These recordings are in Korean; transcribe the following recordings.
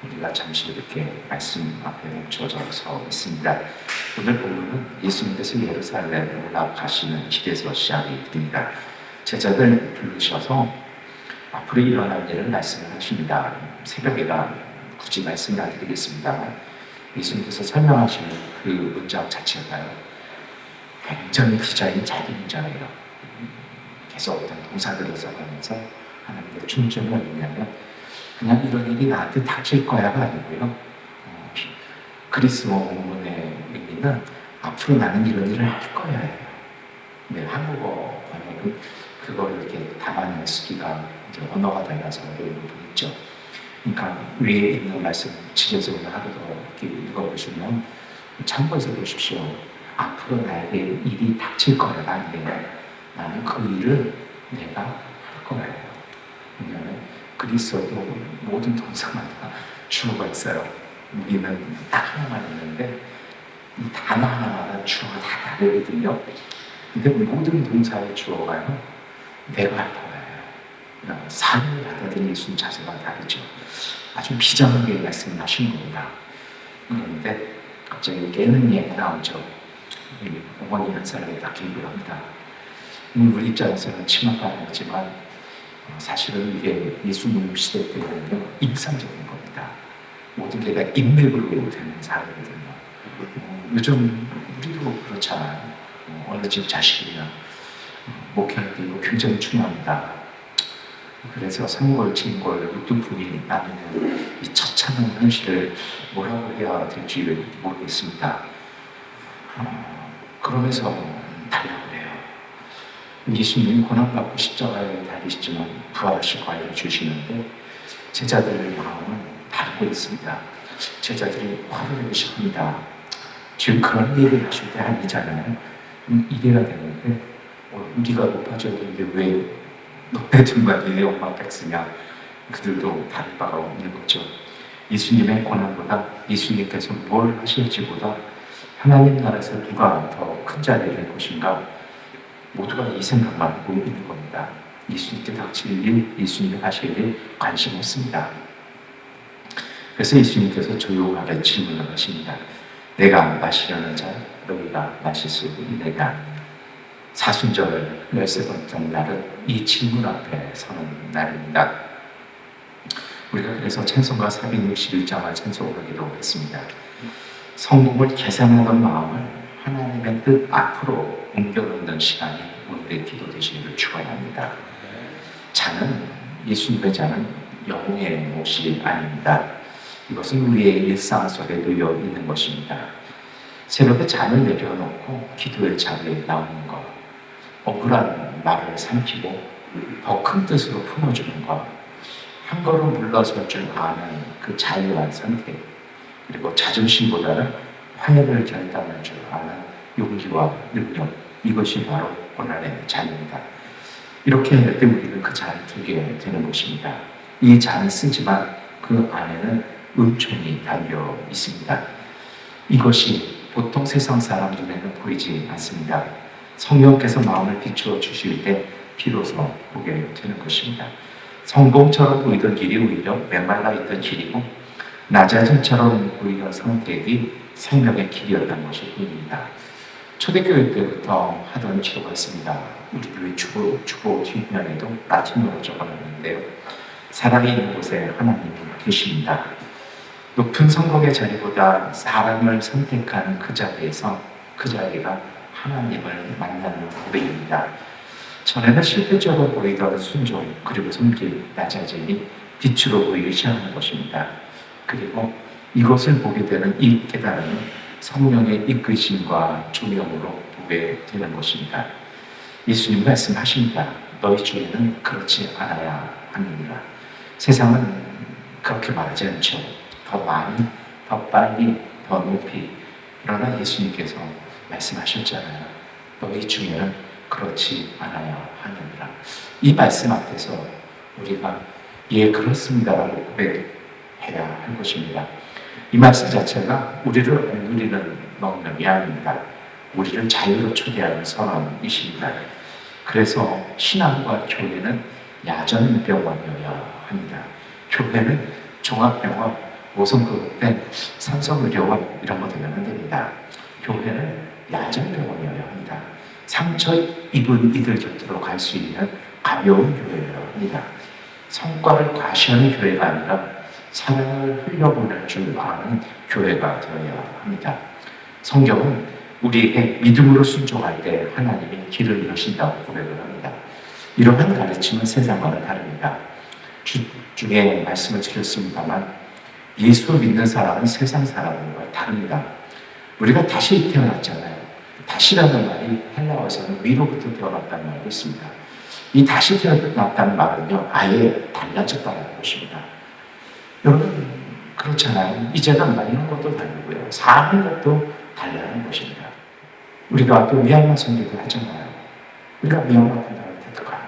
우리가 잠시 이렇게 말씀 앞에 멈춰서 있습니다. 오늘 본문은 예수님께서 예루살렘 올라가시는 길에서 시작이 됩니다. 제자들 부르셔서 앞으로 일어날 일을 말씀을 하십니다. 새벽에가 굳이 말씀을 안 드리겠습니다만 예수님께서 설명하시는 그 문장 자체가요, 굉장히 디자인이 잘 된 문장이에요. 계속 어떤 동사들을 써가면서 하나님의 중점을 의미하면 그냥 이런 일이 나한테 닥칠 거야가 아니고요. 그리스어 원문의 의미는 앞으로 나는 이런 일을 할 거야예요. 근데 한국어 번역은 그걸 이렇게 담아낼 수기가 이제 언어가 달라서 어려운 부분이 있죠. 그러니까 위에 있는 말씀 지져서 오늘 하루 더 이렇게 읽어보시면 참고해서 보십시오. 앞으로 나에게 일이 닥칠 거야가 아니에요. 나는 그 일을 내가 할 거예요. 왜냐하면 그리스어도 모든 동사마다 주어가 있어요. 우리는 딱 하나만 있는데 이 단어 하나마다 주어가 다 다르거든요. 근데 모든 동사의 주어가요, 내가 할 거예요. 그러니까 삶을 받아들이는 예수님 자세가 다르죠. 아주 비장하게 말씀을 하신 겁니다. 그런데 갑자기 깨는 얘기 나오죠. 어머니 한 사람이 딱 개입을 합니다. 우리 입장에서는 치명적이지만 사실은 이게 예수님 시대 때는요, 일상적인 겁니다. 모든 게 다 인맥으로 되는 사람이거든요. 요즘 우리도 그렇잖아요. 어느 집 자식이나 목회할 때 이거 굉장히 중요합니다. 그래서 선골, 진골, 우두분이 나누는 이 처참한 현실을 뭐라고 해야 될지 모르겠습니다. 그러면서 달라고 해요. 예수님이 고난받고 십자가에 달리시지만 부활하시고 알려주시는데 제자들의 마음은 다르고 있습니다. 제자들이 화를 내고 싶습니다. 지금 그런 얘기를 하실 때 아니잖아요. 이래야 되는데 우리가 높아져야 되는데 왜 너네들만 네 엄마 백쓰냐. 그들도 다를 바가 없는 거죠. 예수님의 고난보다 예수님께서 뭘 하실지보다 하나님 나라에서 누가 더 큰 자리를 할 것인가, 모두가 이 생각만 하고 있는 겁니다. 예수님께 닥칠 일, 예수님이 하실 일 관심 없습니다. 그래서 예수님께서 조용하게 질문을 하십니다. 내가 마시려는 자 너희가 마실 수 있느냐. 사순절 13번째 날은 이 질문 앞에 서는 날입니다. 우리가 그래서 찬송가 461장을 찬송하기도 했습니다. 성공을 계산하던 마음을 하나님의 뜻 앞으로 옮겨놓는 시간이 오늘의 기도 되시기를 축원합니다. 자는, 예수님의 자는 영웅의 몫이 아닙니다. 이것은 우리의 일상 속에 놓여 있는 것입니다. 새벽에 잠을 내려놓고 기도의 자리에 나오는 것, 억울한 말을 삼키고 더 큰 뜻으로 품어주는 것, 한 걸음 물러설 줄 아는 그 자유한 선택, 그리고 자존심보다는 화해를 결단할 줄 아는 용기와 능력, 이것이 바로 고난의 잔입니다. 이렇게 할 때 우리는 그 잔을 들게 되는 것입니다. 이 잔은 쓰지만 그 안에는 은총이 담겨 있습니다. 이것이 보통 세상 사람 눈에는 보이지 않습니다. 성령께서 마음을 비추어 주실 때 비로소 보게 되는 것입니다. 성공처럼 보이던 길이 오히려 메말라 있던 길이고 낮아짐처럼 보이던 선택이 생명의 길이었던 것이 보입니다. 초대교회 때부터 하던 기도가 있습니다. 우리 교회 주보 뒷면에도 라틴어로 적어놨는데요. 사랑이 있는 곳에 하나님이 계십니다. 높은 성공의 자리보다 사람을 선택하는 그 자리에서 그 자리가 하나님을 만나는 고백입니다. 전에는 실패적으로 보이던 순종 그리고 손길, 낮아짐이 빛으로 보이기 시작하는 것입니다. 그리고 이것을 보게 되는 이 깨달음은 성령의 이끄심과 조명으로 보게 되는 것입니다. 예수님 말씀하십니다. 너희 중에는 그렇지 않아야 하느니라. 세상은 그렇게 말하지 않죠. 더 많이, 더 빨리, 더 높이. 그러나 예수님께서 말씀하셨잖아요. 너희 중에는 그렇지 않아야 하느니라. 이 말씀 앞에서 우리가 예, 그렇습니다라고 고백해야 할 것입니다. 이 말씀 자체가 우리를 누리는 명령이 아닙니다. 우리를 자유로 초대하는 선언이십니다. 그래서 신앙과 교회는 야전병원이어야 합니다. 교회는 종합병원, 5성급된 삼성의료원 이런 거 되면 안 됩니다. 교회는 야전병원이어야 합니다. 상처 입은 이들 곁으로 갈 수 있는 가벼운 교회여야 합니다. 성과를 과시하는 교회가 아니라 사랑을 흘려보낼 줄 아는 교회가 되어야 합니다. 성경은 우리에게 믿음으로 순종할 때 하나님이 길을 이루신다고 고백을 합니다. 이러한 가르침은 세상과는 다릅니다. 중에 말씀을 드렸습니다만 예수 믿는 사람은 세상 사람과 다릅니다. 우리가 다시 태어났잖아요. 다시라는 말이 헬라어에서는 위로부터 태어났다는 말이 있습니다. 이 다시 태어났다는 말은요, 아예 달라졌다는 것입니다. 여러분, 그렇잖아요. 이제는 먹는 것도 다르고요. 사는 것도 달라는 것입니다. 우리가 또 미얀마 선교도 하잖아요. 우리가 미얀마 분들한테 가요.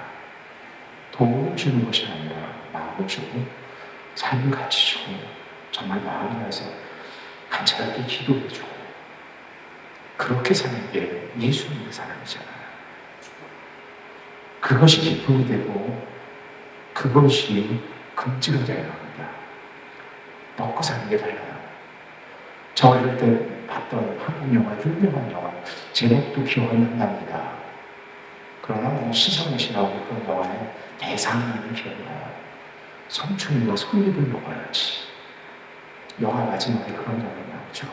돈을 주는 것이 아니라 마음을 주고 삶을 같이 주고 정말 마음을 다해서 간절하게 기도해주고 그렇게 사는 게 예수 믿는 사람이잖아요. 그것이 기쁨이 되고 그것이 금지가 되어야 합니다. 먹고 사는 게 달라요. 저 어릴 때 봤던 한국 영화, 유명한 영화 제목도 기억이 안 납니다. 그러나 시성이시라고 그런 영화의 대상은 기억이 나요. 성춘이가 손입을 먹어야지. 영화 마지막에 그런 장면이 나오죠.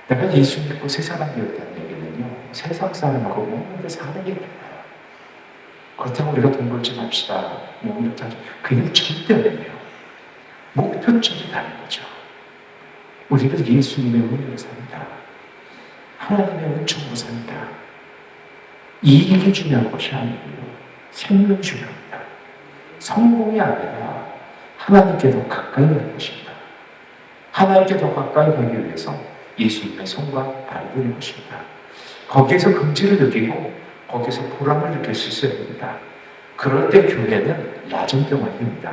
내가 예수 믿고 새 사람 되었다는 얘기는요, 세상 사람하고 먹는데 사는 게 달라요. 그렇다고 우리가 돈 벌지 맙시다. 그냥 절대 아니에요. 목표점이 다른 거죠. 우리는 예수님의 은혜로 삽니다. 하나님의 은총으로 삽니다. 이익이 중요한 것이 아니고요. 생명이 중요합니다. 성공이 아니라 하나님께 더 가까이 가는 것입니다. 하나님께 더 가까이 가기 위해서 예수님의 손과 발을 드는 것입니다. 거기에서 긍지를 느끼고 거기에서 보람을 느낄 수 있어야 됩니다. 그럴 때 교회는 야전병원이 됩니다.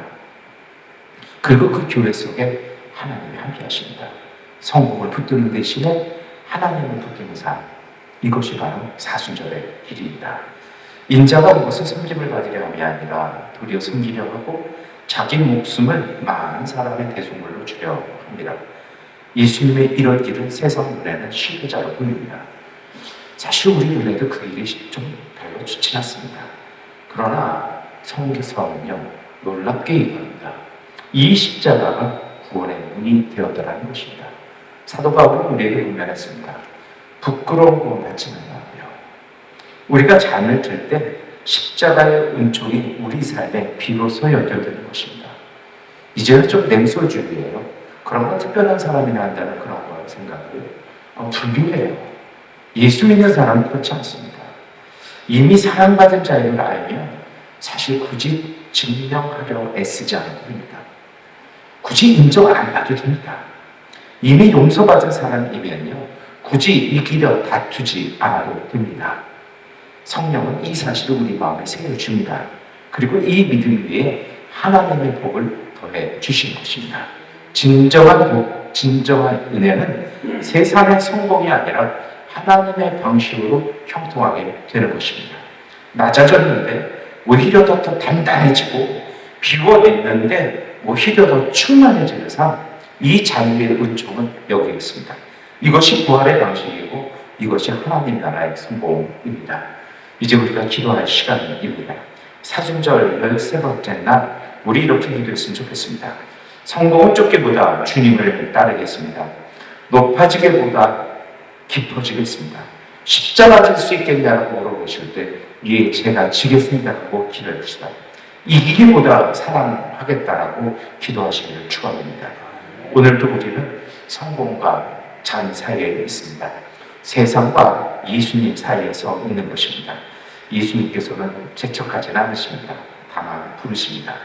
그리고 그 교회 속에 하나님이 함께 하십니다. 성공을 붙드는 대신에 하나님을 붙드는 삶, 이것이 바로 사순절의 길입니다. 인자가 무엇을 섬김을 받으려 함이 아니라 도리어 섬기려 하고 자기 목숨을 많은 사람의 대속물로 주려 합니다. 예수님의 이런 길은 세상 눈에는 실패자로 보입니다. 사실 우리 눈에도 그 일이 좀 별로 좋지 않습니다. 그러나 성경에서는요, 놀랍게 얘기합니다. 이 십자가가 구원의 문이 되었다는 것입니다. 사도 바울은 우리에게 분명했습니다. 부끄러운 구원 받지 말라고요. 우리가 잠을 들 때 십자가의 은총이 우리 삶에 비로소 연결되는 것입니다. 이제는 좀 냉소주의예요. 그런 건 특별한 사람이나 한다는 그런 거 생각을 불교해요. 예수 믿는 사람은 그렇지 않습니다. 이미 사랑받은 자임을 알면 사실 굳이 증명하려 애쓰지 않아도 됩니다. 굳이 인정 안 받아도 됩니다. 이미 용서받은 사람이면요, 굳이 이기려 다투지 않아도 됩니다. 성령은 이 사실을 우리 마음에 새겨줍니다. 그리고 이 믿음 위에 하나님의 복을 더해 주신 것입니다. 진정한 복, 진정한 은혜는 세상의 성공이 아니라 하나님의 방식으로 형통하게 되는 것입니다. 낮아졌는데 오히려 더 단단해지고 비워냈는데 오히려 더 충만해지는 삶, 이 자유의 은총은 여기에 있습니다. 이것이 부활의 방식이고 이것이 하나님 나라의 성공입니다. 이제 우리가 기도할 시간입니다. 사순절 13번째 날 우리 이렇게 기도했으면 좋겠습니다. 성공을 쫓기보다 주님을 따르겠습니다. 높아지기보다 깊어지겠습니다. 십자가 질 수 있겠냐고 물어보실 때 예, 제가 지겠습니다 하고 기도합시다. 이기기보다 사랑하겠다라고 기도하시기를 축원합니다. 오늘도 우리는 성공과 잔 사이에 있습니다. 세상과 예수님 사이에서 있는 것입니다. 예수님께서는 재촉하지는 않으십니다. 다만 부르십니다.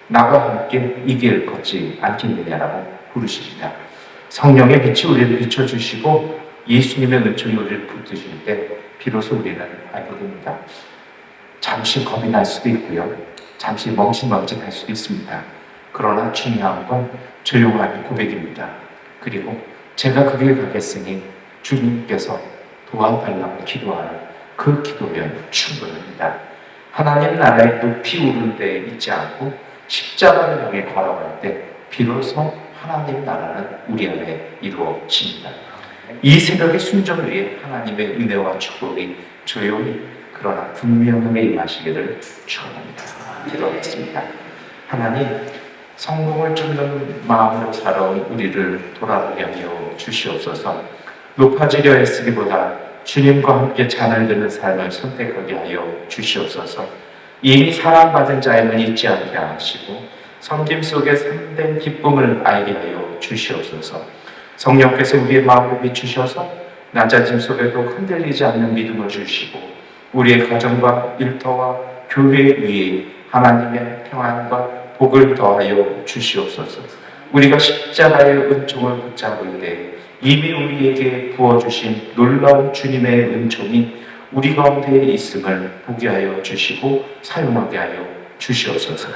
나와 함께 이 길 걷지 않겠느냐라고 부르십니다. 성령의 빛이 우리를 비춰주시고 예수님의 은총이 우리를 붙드실 때 비로소 우리는 알게 됩니다. 잠시 겁이 날 수도 있고요. 잠시 멈칫멈칫할 수도 있습니다. 그러나 중요한 건 조용한 고백입니다. 그리고 제가 그 길 가겠으니 주님께서 도와달라고 기도하는 그 기도면 충분합니다. 하나님 나라의 높이 오를 때 있지 않고 십자가를 향해 걸어갈 때 비로소 하나님 나라는 우리 안에 이루어집니다. 이 새벽의 순종 위에 하나님의 은혜와 축복이 조용히 그러나 분명하게 임하시기를 축원합니다. 기도하겠습니다. 하나님, 성공을 쫓는 마음으로 살아온 우리를 돌아보게 하여 주시옵소서. 높아지려 애쓰기보다 주님과 함께 잔을 드는 삶을 선택하게 하여 주시옵소서. 이미 사랑받은 자임을 잊지 않게 하시고 섬김 속에 참된 기쁨을 알게 하여 주시옵소서. 성령께서 우리의 마음을 비추셔서 낮아짐 속에도 흔들리지 않는 믿음을 주시고 우리의 가정과 일터와 교회 위에 하나님의 평안과 복을 더하여 주시옵소서. 우리가 십자가의 은총을 붙잡을 때 이미 우리에게 부어주신 놀라운 주님의 은총이 우리 가운데 있음을 보게 하여 주시고 사용하게 하여 주시옵소서.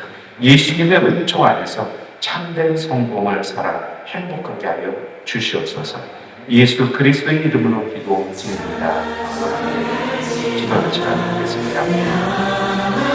예수님의 은총 안에서 참된 성공을 살아 행복하게 하여 주시옵소서. 예수 그리스도의 이름으로 기도드립니다. 기도하는 시간 갖겠습니다.